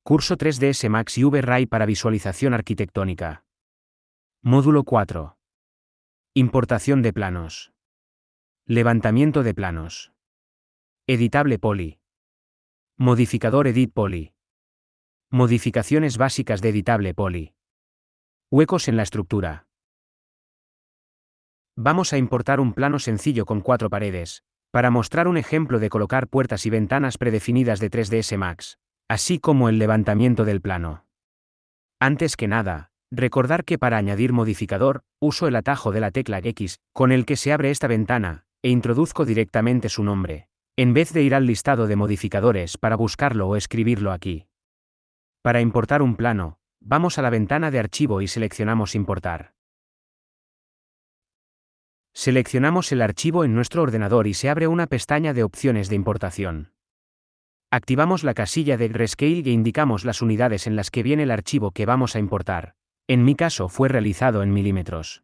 Curso 3ds Max y V-Ray para visualización arquitectónica. Módulo 4. Importación de planos. Levantamiento de planos. Editable Poly. Modificador Edit Poly. Modificaciones básicas de Editable Poly. Huecos en la estructura. Vamos a importar un plano sencillo con 4 paredes, para mostrar un ejemplo de colocar puertas y ventanas predefinidas de 3ds Max, así como el levantamiento del plano. Antes que nada, recordar que para añadir modificador, uso el atajo de la tecla X, con el que se abre esta ventana, e introduzco directamente su nombre, en vez de ir al listado de modificadores para buscarlo o escribirlo aquí. Para importar un plano, vamos a la ventana de archivo y seleccionamos Importar. Seleccionamos el archivo en nuestro ordenador y se abre una pestaña de opciones de importación. Activamos la casilla de Rescale e indicamos las unidades en las que viene el archivo que vamos a importar. En mi caso fue realizado en milímetros.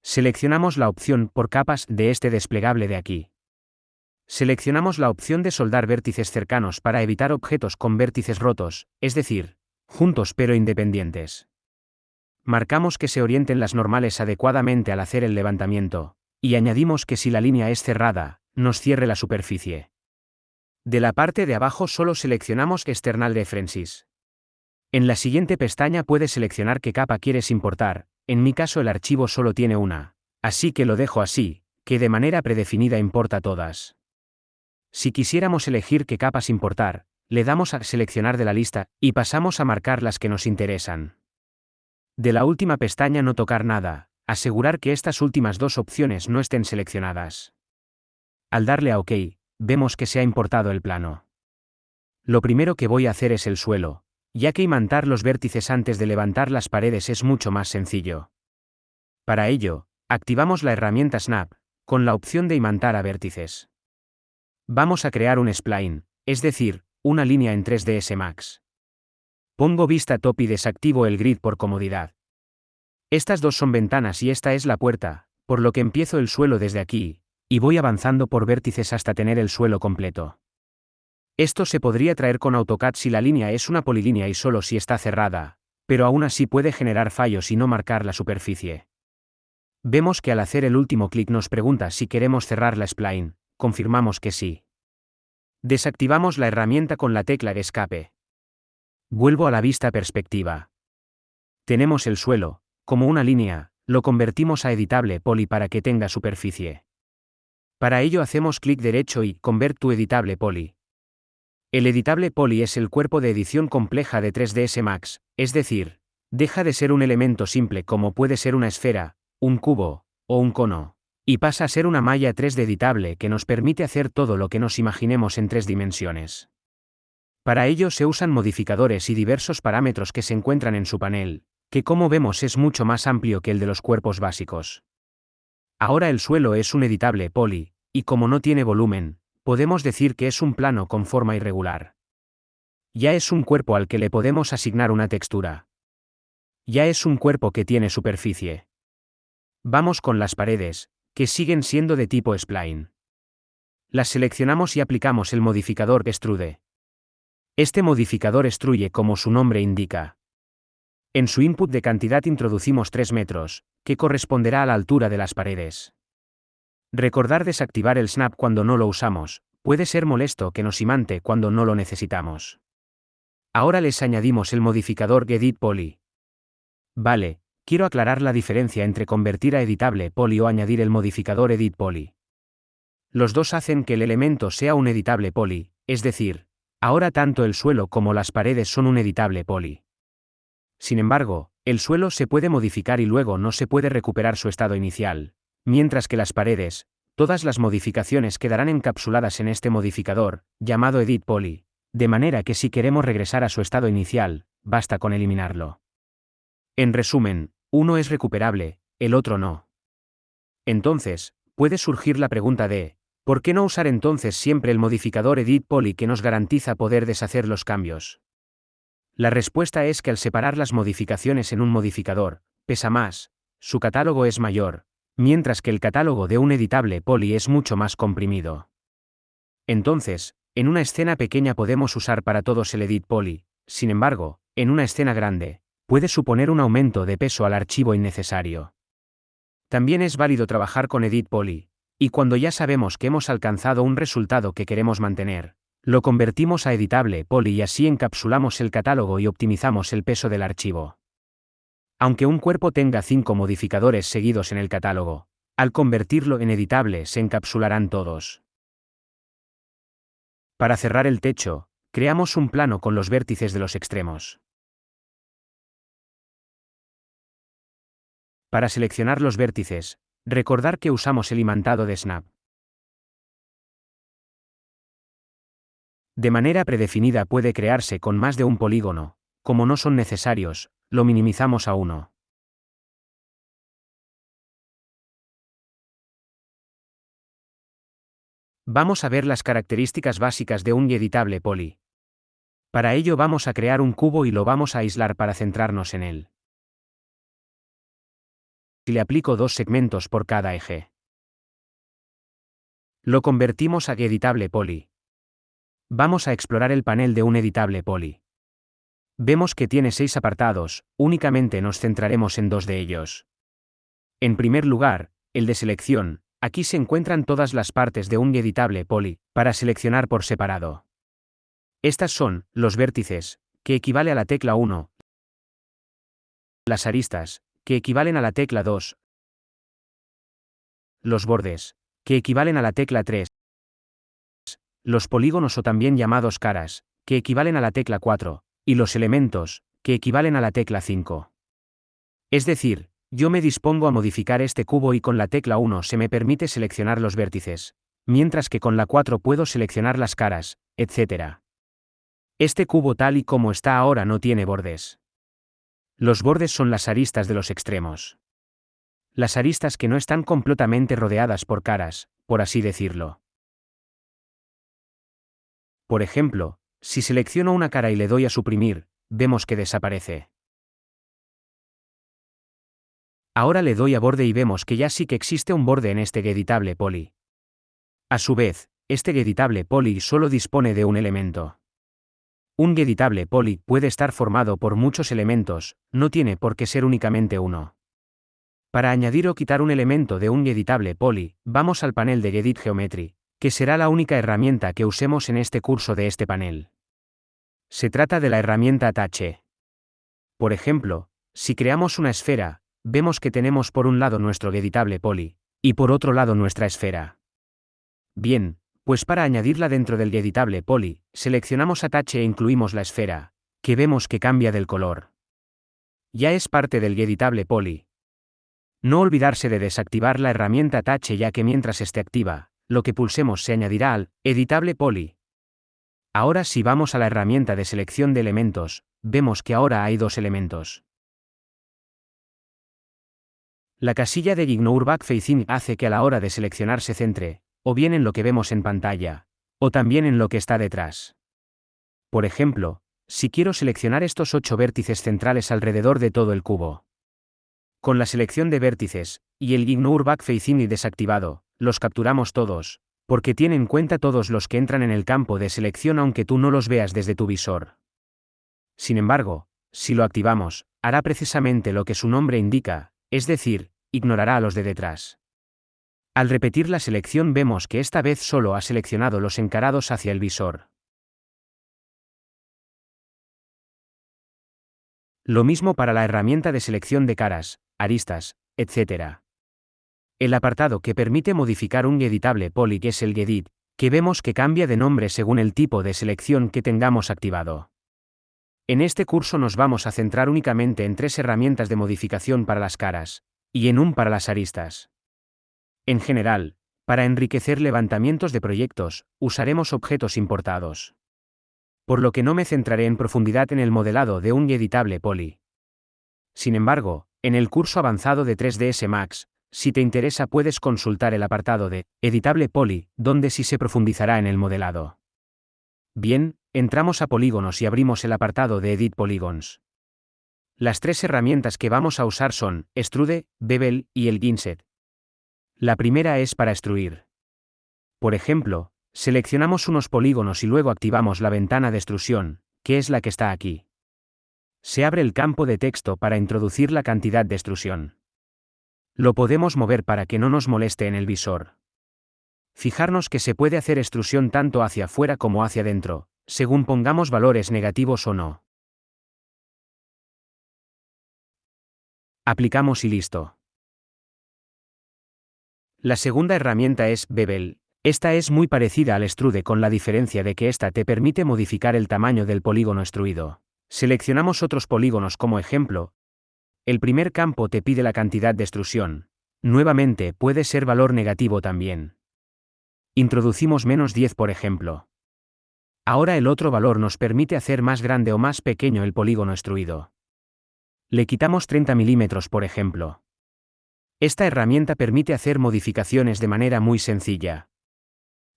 Seleccionamos la opción por capas de este desplegable de aquí. Seleccionamos la opción de soldar vértices cercanos para evitar objetos con vértices rotos, es decir, juntos pero independientes. Marcamos que se orienten las normales adecuadamente al hacer el levantamiento, y añadimos que si la línea es cerrada, nos cierre la superficie. De la parte de abajo solo seleccionamos External References. En la siguiente pestaña puedes seleccionar qué capa quieres importar, en mi caso el archivo solo tiene una, así que lo dejo así, que de manera predefinida importa todas. Si quisiéramos elegir qué capas importar, le damos a seleccionar de la lista, y pasamos a marcar las que nos interesan. De la última pestaña no tocar nada, asegurar que estas últimas dos opciones no estén seleccionadas. Al darle a OK, vemos que se ha importado el plano. Lo primero que voy a hacer es el suelo, ya que imantar los vértices antes de levantar las paredes es mucho más sencillo. Para ello, activamos la herramienta Snap, con la opción de imantar a vértices. Vamos a crear un spline, es decir, una línea en 3ds Max. Pongo vista top y desactivo el grid por comodidad. Estas dos son ventanas y esta es la puerta, por lo que empiezo el suelo desde aquí, y voy avanzando por vértices hasta tener el suelo completo. Esto se podría traer con AutoCAD si la línea es una polilínea y solo si está cerrada, pero aún así puede generar fallos y no marcar la superficie. Vemos que al hacer el último clic nos pregunta si queremos cerrar la spline, confirmamos que sí. Desactivamos la herramienta con la tecla Escape. Vuelvo a la vista perspectiva. Tenemos el suelo, como una línea, lo convertimos a Editable Poly para que tenga superficie. Para ello hacemos clic derecho y Convert to Editable Poly. El Editable Poly es el cuerpo de edición compleja de 3ds Max, es decir, deja de ser un elemento simple como puede ser una esfera, un cubo, o un cono, y pasa a ser una malla 3D editable que nos permite hacer todo lo que nos imaginemos en 3 dimensiones. Para ello se usan modificadores y diversos parámetros que se encuentran en su panel, que como vemos es mucho más amplio que el de los cuerpos básicos. Ahora el suelo es un Editable Poly, y como no tiene volumen, podemos decir que es un plano con forma irregular. Ya es un cuerpo al que le podemos asignar una textura. Ya es un cuerpo que tiene superficie. Vamos con las paredes, que siguen siendo de tipo spline. Las seleccionamos y aplicamos el modificador Extrude. Este modificador extruye como su nombre indica. En su input de cantidad introducimos 3 metros, que corresponderá a la altura de las paredes. Recordar desactivar el Snap cuando no lo usamos, puede ser molesto que nos imante cuando no lo necesitamos. Ahora les añadimos el modificador Edit Poly. Vale, quiero aclarar la diferencia entre convertir a Editable Poly o añadir el modificador Edit Poly. Los dos hacen que el elemento sea un Editable Poly, es decir, ahora tanto el suelo como las paredes son un Editable Poly. Sin embargo, el suelo se puede modificar y luego no se puede recuperar su estado inicial, mientras que las paredes, todas las modificaciones quedarán encapsuladas en este modificador, llamado Edit Poly, de manera que si queremos regresar a su estado inicial, basta con eliminarlo. En resumen, uno es recuperable, el otro no. Entonces, puede surgir la pregunta de, ¿por qué no usar entonces siempre el modificador Edit Poly que nos garantiza poder deshacer los cambios? La respuesta es que al separar las modificaciones en un modificador, pesa más, su catálogo es mayor, mientras que el catálogo de un Editable Poly es mucho más comprimido. Entonces, en una escena pequeña podemos usar para todos el Edit Poly, Sin embargo, en una escena grande, puede suponer un aumento de peso al archivo innecesario. También es válido trabajar con Edit Poly, y cuando ya sabemos que hemos alcanzado un resultado que queremos mantener, lo convertimos a Editable Poly y así encapsulamos el catálogo y optimizamos el peso del archivo. Aunque un cuerpo tenga 5 modificadores seguidos en el catálogo, al convertirlo en editable se encapsularán todos. Para cerrar el techo, creamos un plano con los vértices de los extremos. Para seleccionar los vértices, recordar que usamos el imantado de Snap. De manera predefinida puede crearse con más de un polígono, como no son necesarios, lo minimizamos a 1. Vamos a ver las características básicas de un editable poly. Para ello vamos a crear un cubo y lo vamos a aislar para centrarnos en él. Y le aplico 2 segmentos por cada eje. Lo convertimos a editable poly. Vamos a explorar el panel de un editable poly. Vemos que tiene 6 apartados, únicamente nos centraremos en 2 de ellos. En primer lugar, el de selección. Aquí se encuentran todas las partes de un editable poly, para seleccionar por separado. Estas son, los vértices, que equivale a la tecla 1, las aristas, que equivalen a la tecla 2, los bordes, que equivalen a la tecla 3, los polígonos o también llamados caras, que equivalen a la tecla 4, y los elementos, que equivalen a la tecla 5. Es decir, yo me dispongo a modificar este cubo y con la tecla 1 se me permite seleccionar los vértices, mientras que con la 4 puedo seleccionar las caras, etc. Este cubo tal y como está ahora no tiene bordes. Los bordes son las aristas de los extremos. Las aristas que no están completamente rodeadas por caras, por así decirlo. Por ejemplo, si selecciono una cara y le doy a suprimir, vemos que desaparece. Ahora le doy a borde y vemos que ya sí que existe un borde en este editable poly. A su vez, este editable poly solo dispone de un elemento. Un editable poly puede estar formado por muchos elementos, no tiene por qué ser únicamente uno. Para añadir o quitar un elemento de un editable poly, vamos al panel de Edit Geometry, que será la única herramienta que usemos en este curso de este panel. Se trata de la herramienta Attach. Por ejemplo, si creamos una esfera, vemos que tenemos por un lado nuestro editable poly, y por otro lado nuestra esfera. Bien, pues para añadirla dentro del editable poly, seleccionamos Attach e incluimos la esfera, que vemos que cambia del color. Ya es parte del editable poly. No olvidarse de desactivar la herramienta Attach ya que mientras esté activa, lo que pulsemos se añadirá al editable poly. Ahora si vamos a la herramienta de selección de elementos, vemos que ahora hay 2 elementos. La casilla de Ignore Backfacing hace que a la hora de seleccionar se centre, o bien en lo que vemos en pantalla, o también en lo que está detrás. Por ejemplo, si quiero seleccionar estos 8 vértices centrales alrededor de todo el cubo. Con la selección de vértices, y el Ignore Backfacing desactivado, los capturamos todos, porque tiene en cuenta todos los que entran en el campo de selección aunque tú no los veas desde tu visor. Sin embargo, si lo activamos, hará precisamente lo que su nombre indica, es decir, ignorará a los de detrás. Al repetir la selección vemos que esta vez solo ha seleccionado los encarados hacia el visor. Lo mismo para la herramienta de selección de caras, aristas, etc. El apartado que permite modificar un editable poly es el Edit, que vemos que cambia de nombre según el tipo de selección que tengamos activado. En este curso nos vamos a centrar únicamente en 3 herramientas de modificación para las caras, y en un para las aristas. En general, para enriquecer levantamientos de proyectos, usaremos objetos importados. Por lo que no me centraré en profundidad en el modelado de un editable poly. Sin embargo, en el curso avanzado de 3ds Max, si te interesa puedes consultar el apartado de Editable Poly, donde sí se profundizará en el modelado. Bien, entramos a polígonos y abrimos el apartado de Edit Polygons. Las 3 herramientas que vamos a usar son Extrude, Bevel y el Inset. La primera es para extruir. Por ejemplo, seleccionamos unos polígonos y luego activamos la ventana de extrusión, que es la que está aquí. Se abre el campo de texto para introducir la cantidad de extrusión. Lo podemos mover para que no nos moleste en el visor. Fijarnos que se puede hacer extrusión tanto hacia afuera como hacia adentro, según pongamos valores negativos o no. Aplicamos y listo. La segunda herramienta es Bevel. Esta es muy parecida al extrude con la diferencia de que esta te permite modificar el tamaño del polígono extruido. Seleccionamos otros polígonos como ejemplo. El primer campo te pide la cantidad de extrusión. Nuevamente puede ser valor negativo también. Introducimos -10 por ejemplo. Ahora el otro valor nos permite hacer más grande o más pequeño el polígono extruido. Le quitamos 30 milímetros por ejemplo. Esta herramienta permite hacer modificaciones de manera muy sencilla.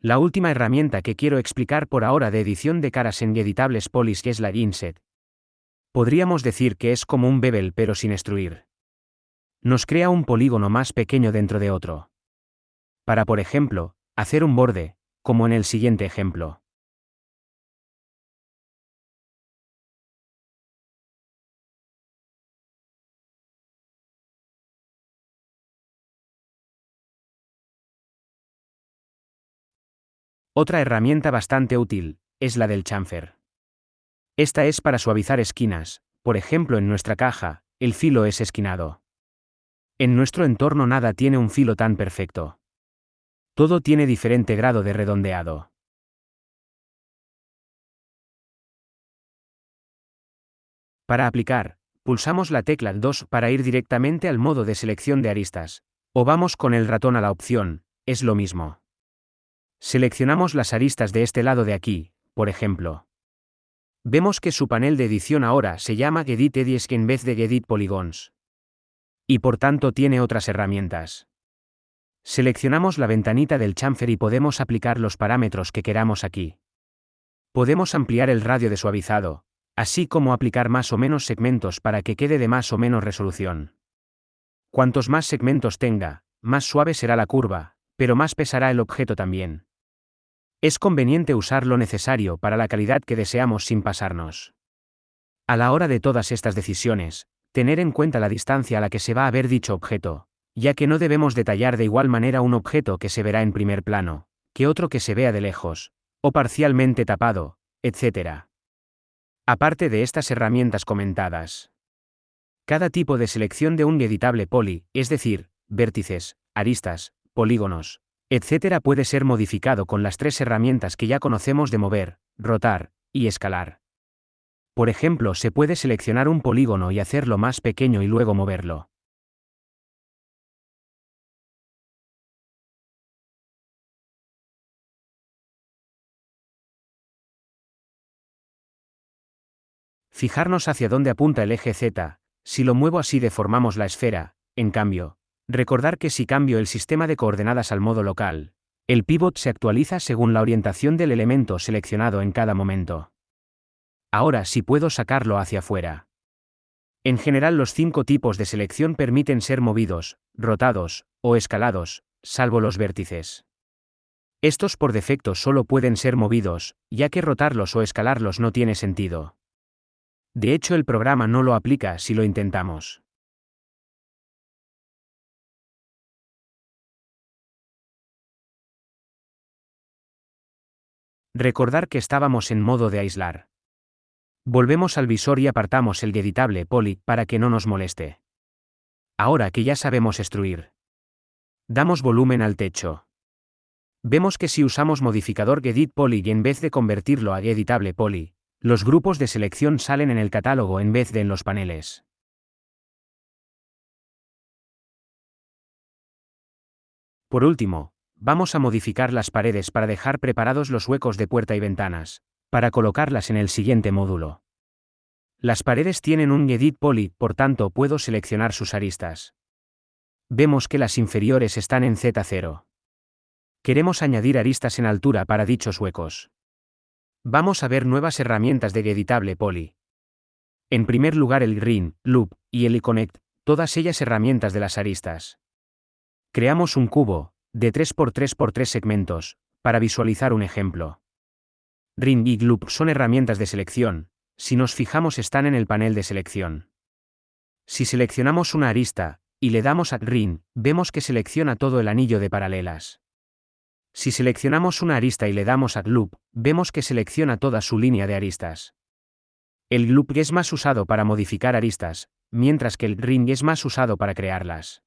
La última herramienta que quiero explicar por ahora de edición de caras en Editables Polys es la Inset. Podríamos decir que es como un bevel pero sin extruir. Nos crea un polígono más pequeño dentro de otro. Para, por ejemplo, hacer un borde, como en el siguiente ejemplo. Otra herramienta bastante útil es la del chamfer. Esta es para suavizar esquinas, por ejemplo en nuestra caja, el filo es esquinado. En nuestro entorno nada tiene un filo tan perfecto. Todo tiene diferente grado de redondeado. Para aplicar, pulsamos la tecla 2 para ir directamente al modo de selección de aristas, o vamos con el ratón a la opción, es lo mismo. Seleccionamos las aristas de este lado de aquí, por ejemplo. Vemos que su panel de edición ahora se llama Edit Edges en vez de Edit Polygons. Y por tanto tiene otras herramientas. Seleccionamos la ventanita del chamfer y podemos aplicar los parámetros que queramos aquí. Podemos ampliar el radio de suavizado, así como aplicar más o menos segmentos para que quede de más o menos resolución. Cuantos más segmentos tenga, más suave será la curva, pero más pesará el objeto también. Es conveniente usar lo necesario para la calidad que deseamos sin pasarnos. A la hora de todas estas decisiones, tener en cuenta la distancia a la que se va a ver dicho objeto, ya que no debemos detallar de igual manera un objeto que se verá en primer plano, que otro que se vea de lejos, o parcialmente tapado, etc. Aparte de estas herramientas comentadas, cada tipo de selección de un editable poly, es decir, vértices, aristas, polígonos, etc., puede ser modificado con las tres herramientas que ya conocemos de mover, rotar y escalar. Por ejemplo, se puede seleccionar un polígono y hacerlo más pequeño y luego moverlo. Fijarnos hacia dónde apunta el eje Z, si lo muevo así deformamos la esfera, en cambio, recordar que si cambio el sistema de coordenadas al modo local, el pivot se actualiza según la orientación del elemento seleccionado en cada momento. Ahora sí puedo sacarlo hacia afuera. En general los 5 tipos de selección permiten ser movidos, rotados, o escalados, salvo los vértices. Estos por defecto solo pueden ser movidos, ya que rotarlos o escalarlos no tiene sentido. De hecho, el programa no lo aplica si lo intentamos. Recordar que estábamos en modo de aislar. Volvemos al visor y apartamos el editable poly para que no nos moleste. Ahora que ya sabemos extruir, damos volumen al techo. Vemos que si usamos modificador Edit Poly y en vez de convertirlo a editable poly, los grupos de selección salen en el catálogo en vez de en los paneles. Por último, vamos a modificar las paredes para dejar preparados los huecos de puerta y ventanas, para colocarlas en el siguiente módulo. Las paredes tienen un Edit Poly, por tanto puedo seleccionar sus aristas. Vemos que las inferiores están en Z0. Queremos añadir aristas en altura para dichos huecos. Vamos a ver nuevas herramientas de editable poly. En primer lugar el Green, Loop, y el iConnect, todas ellas herramientas de las aristas. Creamos un cubo, de 3×3×3 segmentos, para visualizar un ejemplo. Ring y Loop son herramientas de selección, si nos fijamos están en el panel de selección. Si seleccionamos una arista, y le damos a Ring, vemos que selecciona todo el anillo de paralelas. Si seleccionamos una arista y le damos a Loop, vemos que selecciona toda su línea de aristas. El Loop es más usado para modificar aristas, mientras que el Ring es más usado para crearlas.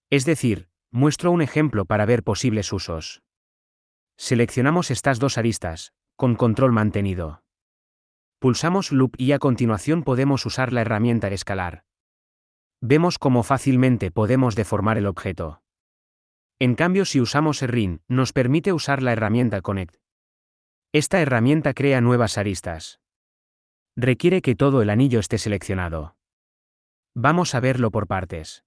Es decir, muestro un ejemplo para ver posibles usos. Seleccionamos estas dos aristas, con control mantenido. Pulsamos Loop y a continuación podemos usar la herramienta escalar. Vemos cómo fácilmente podemos deformar el objeto. En cambio, si usamos el Ring, nos permite usar la herramienta Connect. Esta herramienta crea nuevas aristas. Requiere que todo el anillo esté seleccionado. Vamos a verlo por partes.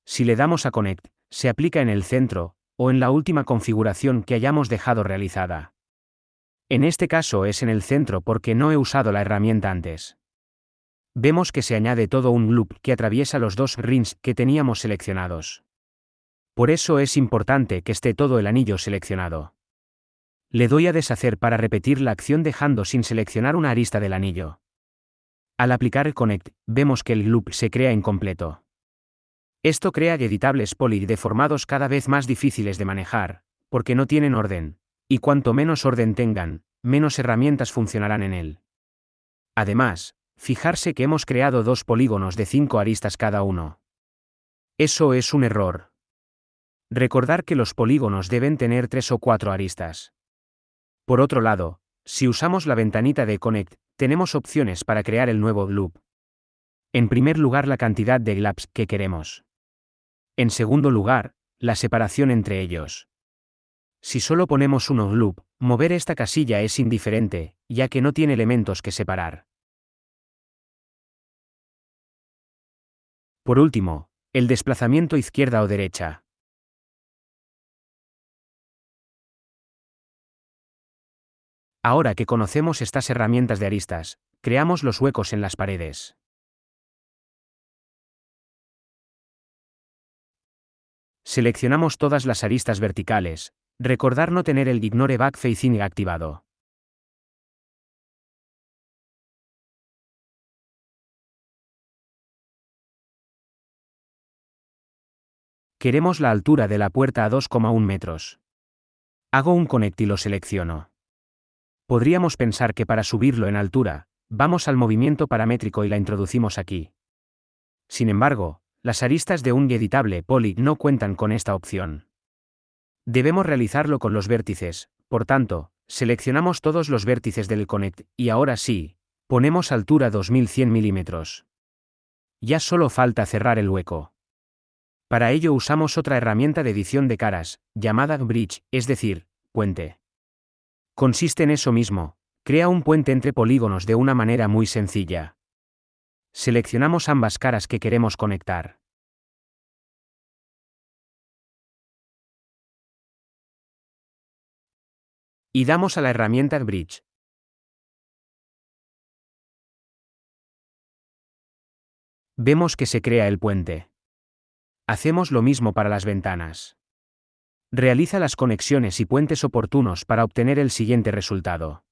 Si le damos a Connect, se aplica en el centro, o en la última configuración que hayamos dejado realizada. En este caso es en el centro porque no he usado la herramienta antes. Vemos que se añade todo un loop que atraviesa los dos rings que teníamos seleccionados. Por eso es importante que esté todo el anillo seleccionado. Le doy a deshacer para repetir la acción dejando sin seleccionar una arista del anillo. Al aplicar el Connect, vemos que el loop se crea incompleto. Esto crea editables poly deformados cada vez más difíciles de manejar, porque no tienen orden, y cuanto menos orden tengan, menos herramientas funcionarán en él. Además, fijarse que hemos creado dos polígonos de 5 aristas cada uno. Eso es un error. Recordar que los polígonos deben tener 3 o 4 aristas. Por otro lado, si usamos la ventanita de Connect, tenemos opciones para crear el nuevo loop. En primer lugar, la cantidad de gaps que queremos. En segundo lugar, la separación entre ellos. Si solo ponemos un loop, mover esta casilla es indiferente, ya que no tiene elementos que separar. Por último, el desplazamiento izquierda o derecha. Ahora que conocemos estas herramientas de aristas, creamos los huecos en las paredes. Seleccionamos todas las aristas verticales. Recordar no tener el Ignore Backfacing activado. Queremos la altura de la puerta a 2,1 metros. Hago un Connect y lo selecciono. Podríamos pensar que para subirlo en altura, vamos al movimiento paramétrico y la introducimos aquí. Sin embargo, las aristas de un editable poly no cuentan con esta opción. Debemos realizarlo con los vértices, por tanto, seleccionamos todos los vértices del Connect, y ahora sí, ponemos altura 2100 milímetros. Ya solo falta cerrar el hueco. Para ello usamos otra herramienta de edición de caras, llamada Bridge, es decir, puente. Consiste en eso mismo, crea un puente entre polígonos de una manera muy sencilla. Seleccionamos ambas caras que queremos conectar. Y damos a la herramienta Bridge. Vemos que se crea el puente. Hacemos lo mismo para las ventanas. Realiza las conexiones y puentes oportunos para obtener el siguiente resultado.